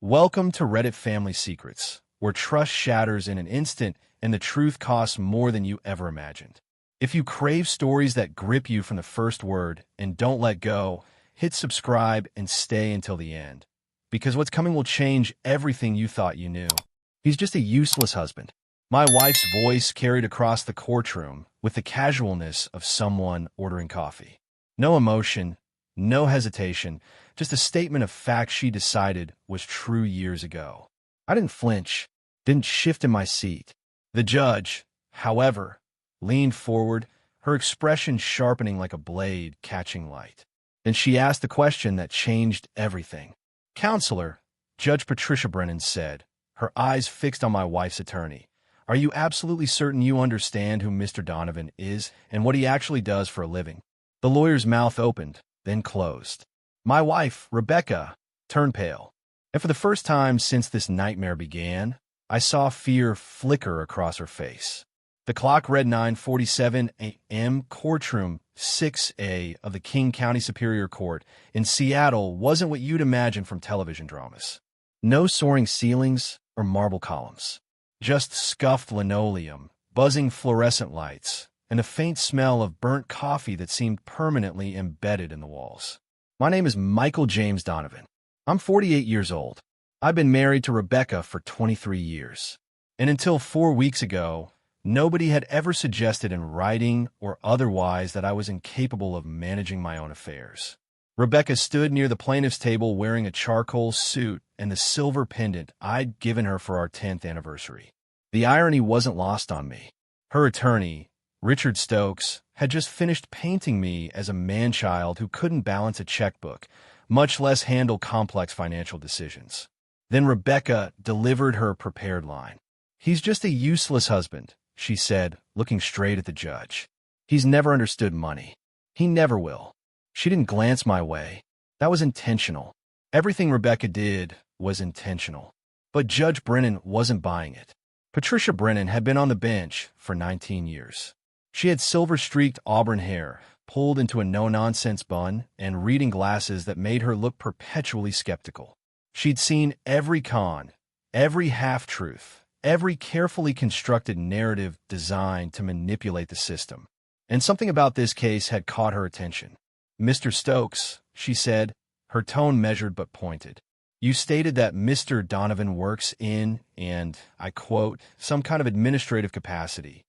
Welcome to Reddit Family Secrets, where trust shatters in an instant and the truth costs more than you ever imagined. If you crave stories that grip you from the first word and don't let go, hit subscribe and stay until the end. Because what's coming will change everything you thought you knew. He's just a useless husband. My wife's voice carried across the courtroom with the casualness of someone ordering coffee. No emotion, no hesitation, just a statement of fact she decided was true years ago. I didn't flinch, didn't shift in my seat. The judge, however, leaned forward, her expression sharpening like a blade catching light. Then she asked the question that changed everything. "Counselor," Judge Patricia Brennan said, her eyes fixed on my wife's attorney, "are you absolutely certain you understand who Mr. Donovan is and what he actually does for a living?" The lawyer's mouth opened, then closed. My wife, Rebecca, turned pale. And for the first time since this nightmare began, I saw fear flicker across her face. The clock read 9:47 a.m. Courtroom 6A of the King County Superior Court in Seattle wasn't what you'd imagine from television dramas. No soaring ceilings or marble columns. Just scuffed linoleum, buzzing fluorescent lights, and a faint smell of burnt coffee that seemed permanently embedded in the walls. My name is Michael James Donovan. I'm 48 years old. I've been married to Rebecca for 23 years. And until 4 weeks ago, nobody had ever suggested in writing or otherwise that I was incapable of managing my own affairs. Rebecca stood near the plaintiff's table wearing a charcoal suit and the silver pendant I'd given her for our 10th anniversary. The irony wasn't lost on me. Her attorney, Richard Stokes, had just finished painting me as a man-child who couldn't balance a checkbook, much less handle complex financial decisions. Then Rebecca delivered her prepared line. "He's just a useless husband," she said, looking straight at the judge. "He's never understood money. He never will." She didn't glance my way. That was intentional. Everything Rebecca did was intentional. But Judge Brennan wasn't buying it. Patricia Brennan had been on the bench for 19 years. She had silver-streaked auburn hair, pulled into a no-nonsense bun, and reading glasses that made her look perpetually skeptical. She'd seen every con, every half-truth, every carefully constructed narrative designed to manipulate the system. And something about this case had caught her attention. "Mr. Stokes," she said, her tone measured but pointed, "you stated that Mr. Donovan works in, and I quote, some kind of administrative capacity.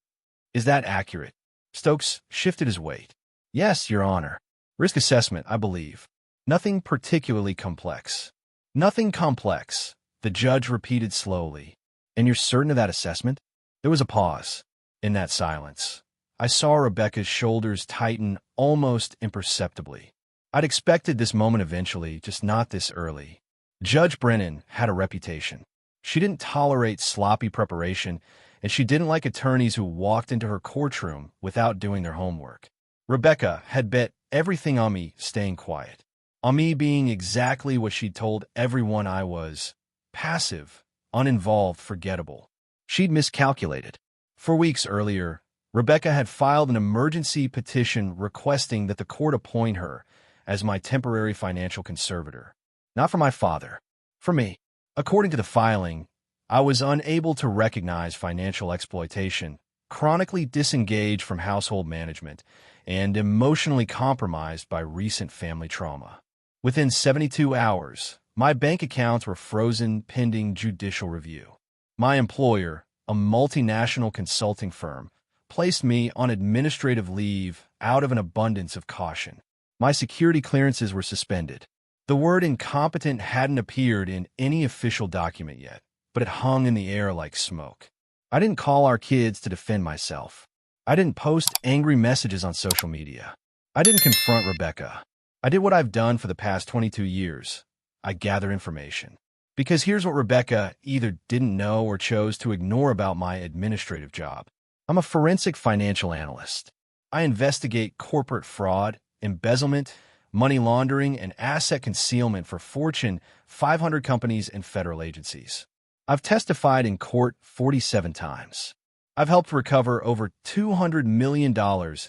Is that accurate?" Stokes shifted his weight. "Yes, Your Honor. Risk assessment, I believe. Nothing particularly complex." "Nothing complex," the judge repeated slowly. "And you're certain of that assessment?" There was a pause. In that silence, I saw Rebecca's shoulders tighten almost imperceptibly. I'd expected this moment eventually, just not this early. Judge Brennan had a reputation. She didn't tolerate sloppy preparation, and she didn't like attorneys who walked into her courtroom without doing their homework. Rebecca had bet everything on me staying quiet, on me being exactly what she'd told everyone I was: passive, uninvolved, forgettable. She'd miscalculated. 4 weeks earlier, Rebecca had filed an emergency petition requesting that the court appoint her as my temporary financial conservator. Not for my father, for me. According to the filing, I was unable to recognize financial exploitation, chronically disengaged from household management, and emotionally compromised by recent family trauma. Within 72 hours, my bank accounts were frozen pending judicial review. My employer, a multinational consulting firm, placed me on administrative leave out of an abundance of caution. My security clearances were suspended. The word incompetent hadn't appeared in any official document yet, but it hung in the air like smoke. I didn't call our kids to defend myself. I didn't post angry messages on social media. I didn't confront Rebecca. I did what I've done for the past 22 years. I gathered information. Because here's what Rebecca either didn't know or chose to ignore about my administrative job. I'm a forensic financial analyst. I investigate corporate fraud, embezzlement, money laundering, and asset concealment for Fortune 500 companies and federal agencies. I've testified in court 47 times. I've helped recover over $200 million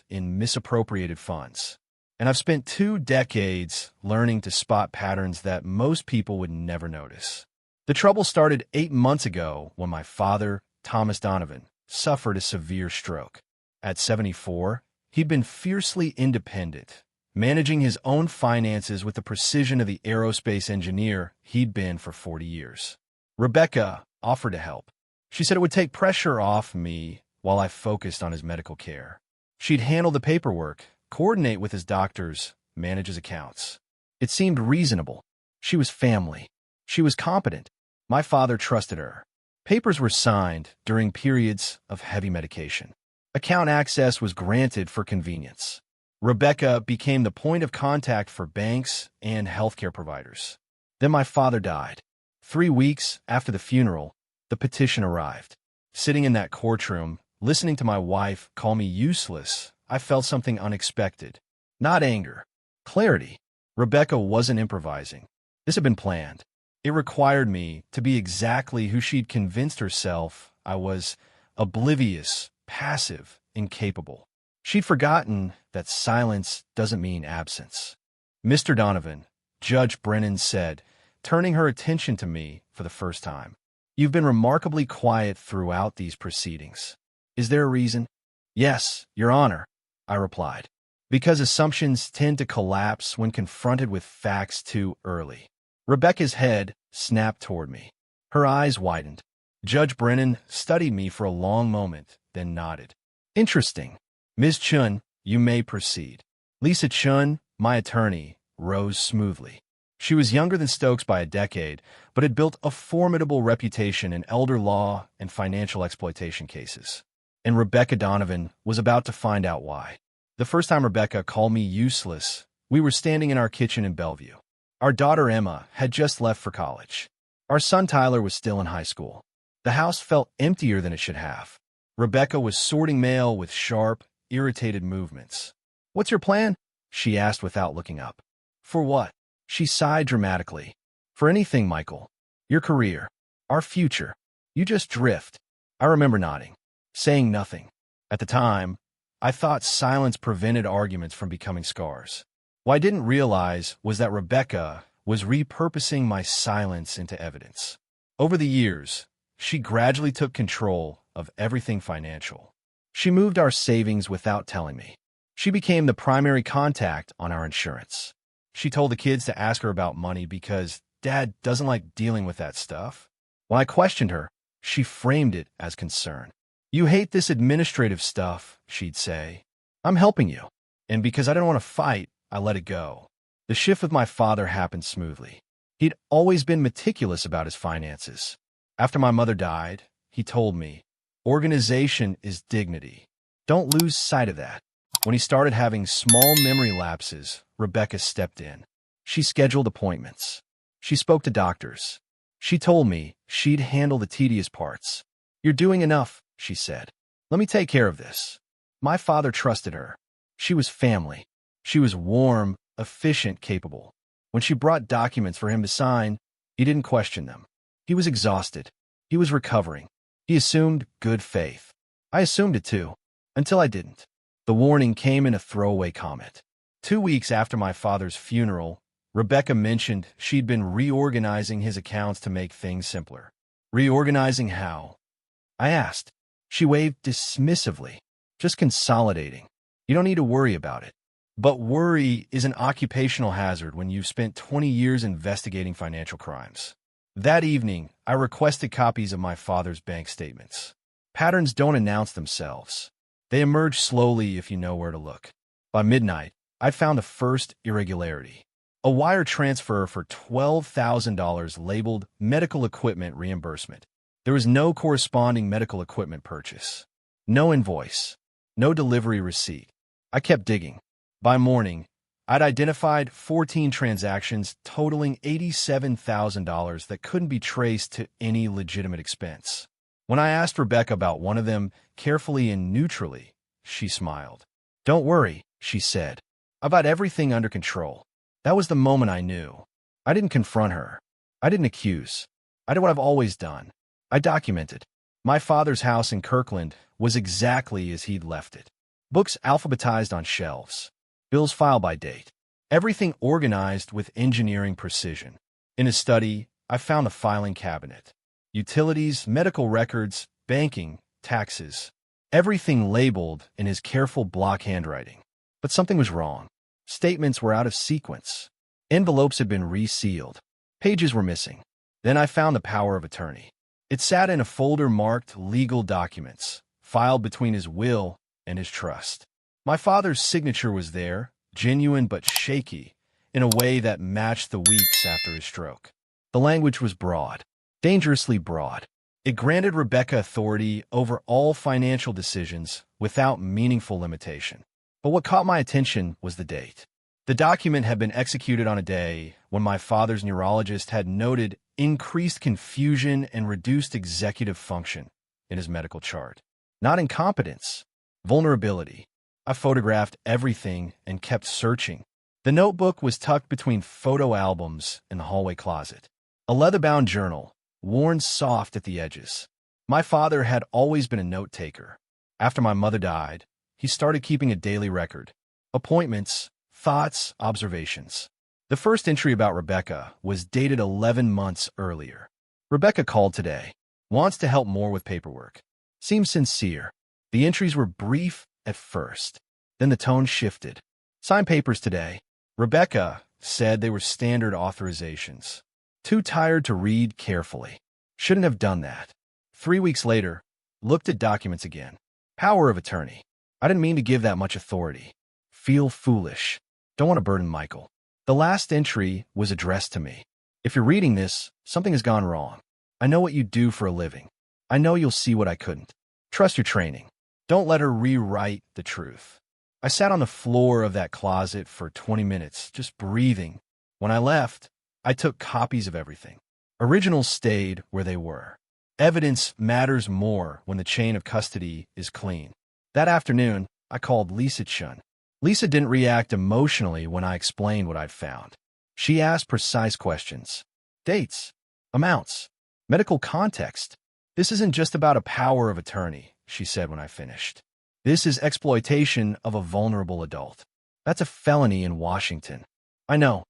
in misappropriated funds. And I've spent 2 decades learning to spot patterns that most people would never notice. The trouble started 8 months ago when my father, Thomas Donovan, suffered a severe stroke. At 74, he'd been fiercely independent, managing his own finances with the precision of the aerospace engineer he'd been for 40 years. Rebecca offered to help. She said it would take pressure off me while I focused on his medical care. She'd handle the paperwork, coordinate with his doctors, manage his accounts. It seemed reasonable. She was family. She was competent. My father trusted her. Papers were signed during periods of heavy medication. Account access was granted for convenience. Rebecca became the point of contact for banks and healthcare providers. Then my father died. 3 weeks after the funeral, the petition arrived. Sitting in that courtroom, listening to my wife call me useless, I felt something unexpected. Not anger. Clarity. Rebecca wasn't improvising. This had been planned. It required me to be exactly who she'd convinced herself I was: oblivious, passive, incapable. She'd forgotten that silence doesn't mean absence. "Mr. Donovan," Judge Brennan said, turning her attention to me for the first time, "you've been remarkably quiet throughout these proceedings. Is there a reason?" "Yes, Your Honor," I replied. "Because assumptions tend to collapse when confronted with facts too early." Rebecca's head snapped toward me. Her eyes widened. Judge Brennan studied me for a long moment, then nodded. "Interesting. Ms. Chun, you may proceed." Lisa Chun, my attorney, rose smoothly. She was younger than Stokes by a decade, but had built a formidable reputation in elder law and financial exploitation cases. And Rebecca Donovan was about to find out why. The first time Rebecca called me useless, we were standing in our kitchen in Bellevue. Our daughter Emma had just left for college. Our son Tyler was still in high school. The house felt emptier than it should have. Rebecca was sorting mail with sharp, irritated movements. "What's your plan?" she asked without looking up. "For what?" She sighed dramatically. "For anything, Michael. Your career. Our future. You just drift." I remember nodding, saying nothing. At the time, I thought silence prevented arguments from becoming scars. What I didn't realize was that Rebecca was repurposing my silence into evidence. Over the years, she gradually took control of everything financial. She moved our savings without telling me. She became the primary contact on our insurance. She told the kids to ask her about money because Dad doesn't like dealing with that stuff. When I questioned her, she framed it as concern. "You hate this administrative stuff," she'd say. "I'm helping you." And because I didn't want to fight, I let it go. The shift with my father happened smoothly. He'd always been meticulous about his finances. After my mother died, he told me, "Organization is dignity. Don't lose sight of that." When he started having small memory lapses, Rebecca stepped in. She scheduled appointments. She spoke to doctors. She told me she'd handle the tedious parts. "You're doing enough," she said. "Let me take care of this." My father trusted her. She was family. She was warm, efficient, capable. When she brought documents for him to sign, he didn't question them. He was exhausted. He was recovering. He assumed good faith. I assumed it too, until I didn't. The warning came in a throwaway comment. 2 weeks after my father's funeral, Rebecca mentioned she'd been reorganizing his accounts to make things simpler. "Reorganizing how?" I asked. She waved dismissively. "Just consolidating. You don't need to worry about it." But worry is an occupational hazard when you've spent 20 years investigating financial crimes. That evening, I requested copies of my father's bank statements. Patterns don't announce themselves. They emerge slowly if you know where to look. By midnight, I'd found the first irregularity. A wire transfer for $12,000 labeled medical equipment reimbursement. There was no corresponding medical equipment purchase. No invoice. No delivery receipt. I kept digging. By morning, I'd identified 14 transactions totaling $87,000 that couldn't be traced to any legitimate expense. When I asked Rebecca about one of them, carefully and neutrally, she smiled. "Don't worry," she said. "I've got everything under control." That was the moment I knew. I didn't confront her. I didn't accuse. I did what I've always done. I documented. My father's house in Kirkland was exactly as he'd left it. Books alphabetized on shelves. Bills filed by date. Everything organized with engineering precision. In a study, I found the filing cabinet. Utilities, medical records, banking, taxes. Everything labeled in his careful block handwriting. But something was wrong. Statements were out of sequence. Envelopes had been resealed. Pages were missing. Then I found the power of attorney. It sat in a folder marked Legal Documents, filed between his will and his trust. My father's signature was there, genuine but shaky, in a way that matched the weeks after his stroke. The language was broad, dangerously broad. It granted Rebecca authority over all financial decisions without meaningful limitation. But what caught my attention was the date. The document had been executed on a day when my father's neurologist had noted increased confusion and reduced executive function in his medical chart. Not incompetence, vulnerability. I photographed everything and kept searching. The notebook was tucked between photo albums in the hallway closet. A leather-bound journal, worn soft at the edges. My father had always been a note-taker. After my mother died, he started keeping a daily record. Appointments, thoughts, observations. The first entry about Rebecca was dated 11 months earlier. Rebecca called today. Wants to help more with paperwork. Seems sincere. The entries were brief at first. Then the tone shifted. Sign papers today. Rebecca said they were standard authorizations. Too tired to read carefully. Shouldn't have done that. 3 weeks later, looked at documents again. Power of attorney. I didn't mean to give that much authority. Feel foolish. Don't want to burden Michael. The last entry was addressed to me. If you're reading this, something has gone wrong. I know what you do for a living. I know you'll see what I couldn't. Trust your training. Don't let her rewrite the truth. I sat on the floor of that closet for 20 minutes, just breathing. When I left, I took copies of everything. Originals stayed where they were. Evidence matters more when the chain of custody is clean. That afternoon, I called Lisa Chun. Lisa didn't react emotionally when I explained what I'd found. She asked precise questions. Dates, amounts, medical context. This isn't just about a power of attorney, she said when I finished. This is exploitation of a vulnerable adult. That's a felony in Washington. I know,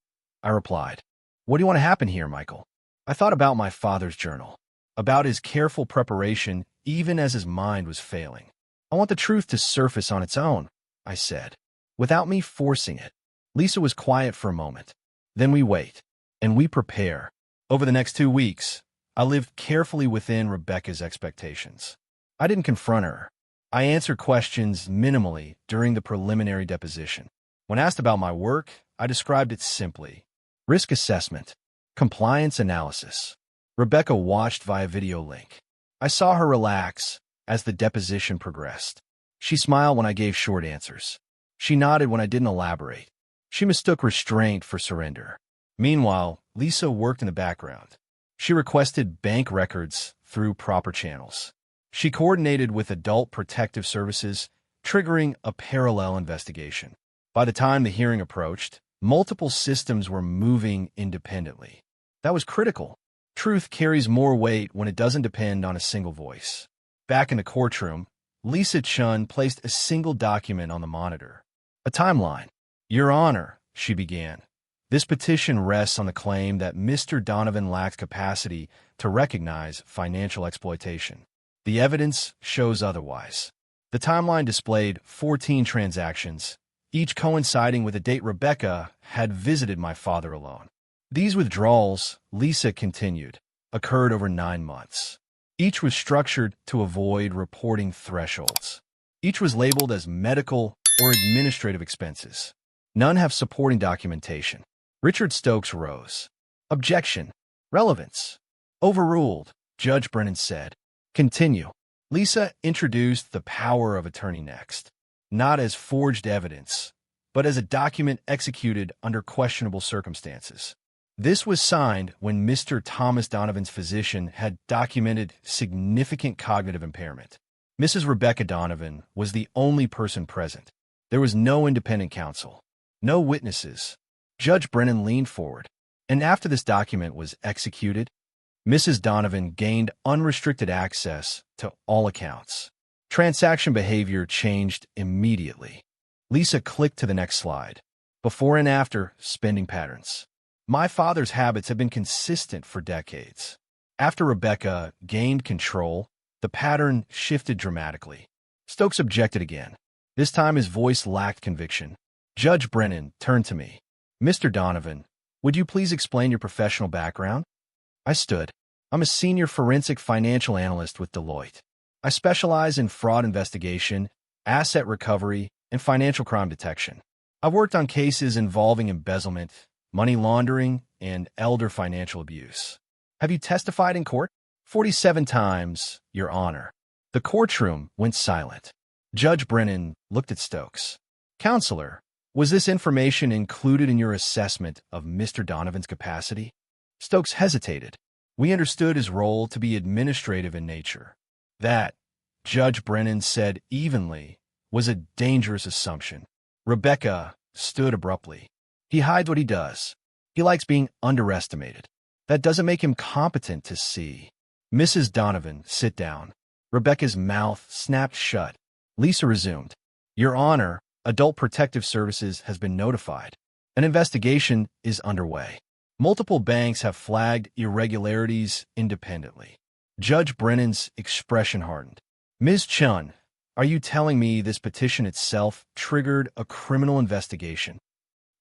I replied. What do you want to happen here, Michael? I thought about my father's journal, about his careful preparation even as his mind was failing. I want the truth to surface on its own, I said, without me forcing it. Lisa was quiet for a moment. Then we wait, and we prepare. Over the next 2 weeks, I lived carefully within Rebecca's expectations. I didn't confront her. I answered questions minimally during the preliminary deposition. When asked about my work, I described it simply. Risk assessment, compliance analysis. Rebecca watched via video link. I saw her relax as the deposition progressed. She smiled when I gave short answers. She nodded when I didn't elaborate. She mistook restraint for surrender. Meanwhile, Lisa worked in the background. She requested bank records through proper channels. She coordinated with Adult Protective Services, triggering a parallel investigation. By the time the hearing approached, multiple systems were moving independently. That was critical. Truth carries more weight when it doesn't depend on a single voice. Back in the courtroom, Lisa Chun placed a single document on the monitor. A timeline. Your Honor, she began. This petition rests on the claim that Mr. Donovan lacked capacity to recognize financial exploitation. The evidence shows otherwise. The timeline displayed 14 transactions, each coinciding with a date Rebecca had visited my father alone. These withdrawals, Lisa continued, occurred over 9 months. Each was structured to avoid reporting thresholds. Each was labeled as medical or administrative expenses. None have supporting documentation. Richard Stokes rose. Objection. Relevance. Overruled, Judge Brennan said. Continue. Lisa introduced the power of attorney next, not as forged evidence, but as a document executed under questionable circumstances. This was signed when Mr. Thomas Donovan's physician had documented significant cognitive impairment. Mrs. Rebecca Donovan was the only person present. There was no independent counsel, no witnesses. Judge Brennan leaned forward, and after this document was executed, Mrs. Donovan gained unrestricted access to all accounts. Transaction behavior changed immediately. Lisa clicked to the next slide. Before and after spending patterns. My father's habits have been consistent for decades. After Rebecca gained control, the pattern shifted dramatically. Stokes objected again. This time his voice lacked conviction. Judge Brennan turned to me. Mr. Donovan, would you please explain your professional background? I stood. I'm a senior forensic financial analyst with Deloitte. I specialize in fraud investigation, asset recovery, and financial crime detection. I've worked on cases involving embezzlement, money laundering, and elder financial abuse. Have you testified in court? 47 times, Your Honor. The courtroom went silent. Judge Brennan looked at Stokes. Counselor, was this information included in your assessment of Mr. Donovan's capacity? Stokes hesitated. We understood his role to be administrative in nature. That, Judge Brennan said evenly, was a dangerous assumption. Rebecca stood abruptly. He hides what he does. He likes being underestimated. That doesn't make him competent to see. Mrs. Donovan, sit down. Rebecca's mouth snapped shut. Lisa resumed. Your Honor, Adult Protective Services has been notified. An investigation is underway. Multiple banks have flagged irregularities independently. Judge Brennan's expression hardened. Ms. Chun, are you telling me this petition itself triggered a criminal investigation?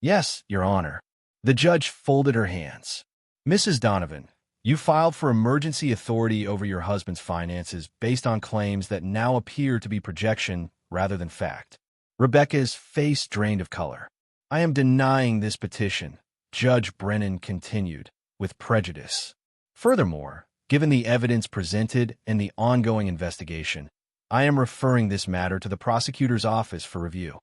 Yes, Your Honor. The judge folded her hands. Mrs. Donovan, you filed for emergency authority over your husband's finances based on claims that now appear to be projection rather than fact. Rebecca's face drained of color. I am denying this petition, Judge Brennan continued, with prejudice. Furthermore, given the evidence presented and the ongoing investigation, I am referring this matter to the prosecutor's office for review.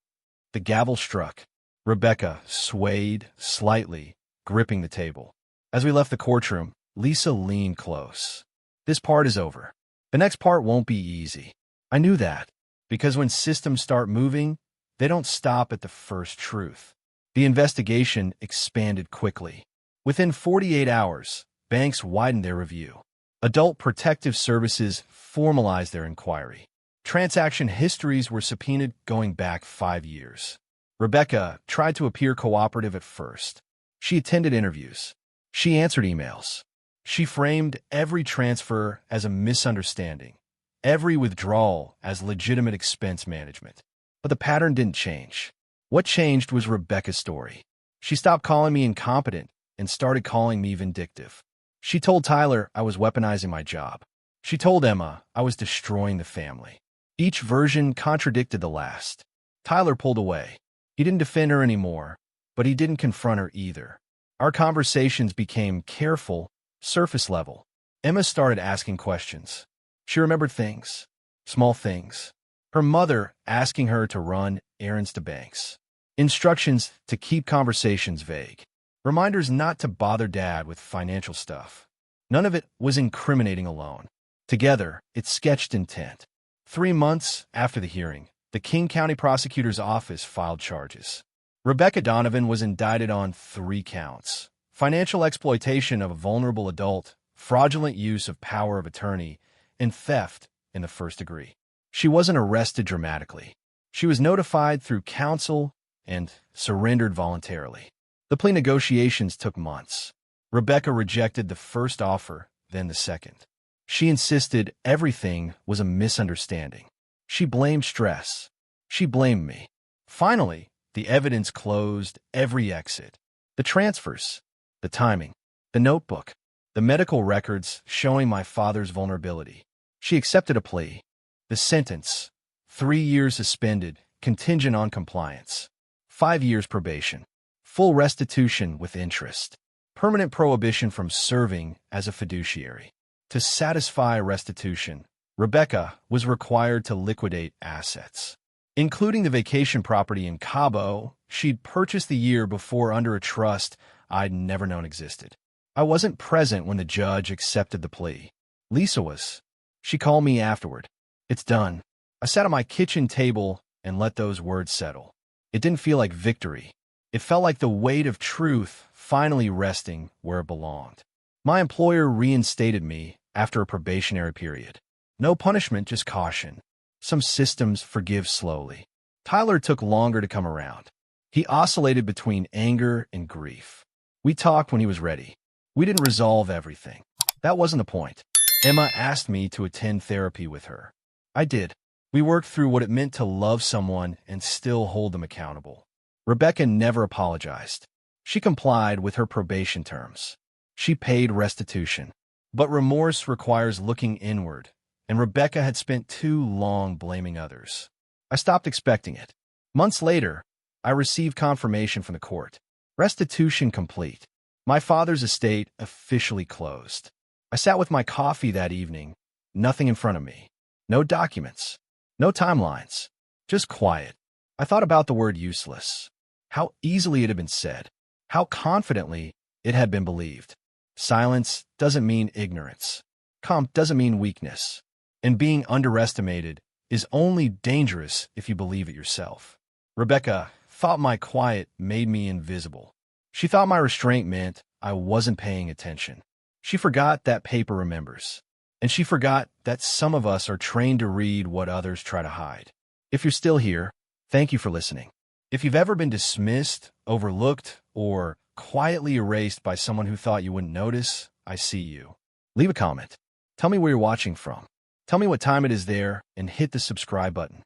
The gavel struck. Rebecca swayed slightly, gripping the table. As we left the courtroom, Lisa leaned close. This part is over. The next part won't be easy. I knew that, because when systems start moving, they don't stop at the first truth. The investigation expanded quickly. Within 48 hours, banks widened their review. Adult Protective Services formalized their inquiry. Transaction histories were subpoenaed going back 5 years. Rebecca tried to appear cooperative at first. She attended interviews. She answered emails. She framed every transfer as a misunderstanding, every withdrawal as legitimate expense management. But the pattern didn't change. What changed was Rebecca's story. She stopped calling me incompetent and started calling me vindictive. She told Tyler I was weaponizing my job. She told Emma I was destroying the family. Each version contradicted the last. Tyler pulled away. He didn't defend her anymore, but he didn't confront her either. Our conversations became careful, surface level. Emma started asking questions. She remembered things, small things. Her mother asking her to run errands to banks. Instructions to keep conversations vague. Reminders not to bother Dad with financial stuff. None of it was incriminating alone. Together, it sketched intent. 3 months after the hearing, the King County Prosecutor's Office filed charges. Rebecca Donovan was indicted on 3 counts: financial exploitation of a vulnerable adult, fraudulent use of power of attorney, and theft in the first degree. She wasn't arrested dramatically. She was notified through counsel and surrendered voluntarily. The plea negotiations took months. Rebecca rejected the first offer, then the second. She insisted everything was a misunderstanding. She blamed stress. She blamed me. Finally, the evidence closed every exit. The transfers, the timing, the notebook, the medical records showing my father's vulnerability. She accepted a plea. The sentence: 3 years suspended, contingent on compliance. 5 years probation. Full restitution with interest. Permanent prohibition from serving as a fiduciary. To satisfy restitution, Rebecca was required to liquidate assets, including the vacation property in Cabo she'd purchased the year before under a trust I'd never known existed. I wasn't present when the judge accepted the plea. Lisa was. She called me afterward. It's done. I sat at my kitchen table and let those words settle. It didn't feel like victory. It felt like the weight of truth finally resting where it belonged. My employer reinstated me after a probationary period. No punishment, just caution. Some systems forgive slowly. Tyler took longer to come around. He oscillated between anger and grief. We talked when he was ready. We didn't resolve everything. That wasn't the point. Emma asked me to attend therapy with her. I did. We worked through what it meant to love someone and still hold them accountable. Rebecca never apologized. She complied with her probation terms. She paid restitution. But remorse requires looking inward, and Rebecca had spent too long blaming others. I stopped expecting it. Months later, I received confirmation from the court. Restitution complete. My father's estate officially closed. I sat with my coffee that evening, nothing in front of me. No documents. No timelines. Just quiet. I thought about the word useless. How easily it had been said. How confidently it had been believed. Silence doesn't mean ignorance. Calm doesn't mean weakness. And being underestimated is only dangerous if you believe it yourself. Rebecca thought my quiet made me invisible. She thought my restraint meant I wasn't paying attention. She forgot that paper remembers. And she forgot that some of us are trained to read what others try to hide. If you're still here, thank you for listening. If you've ever been dismissed, overlooked, or quietly erased by someone who thought you wouldn't notice, I see you. Leave a comment. Tell me where you're watching from. Tell me what time it is there, and hit the subscribe button.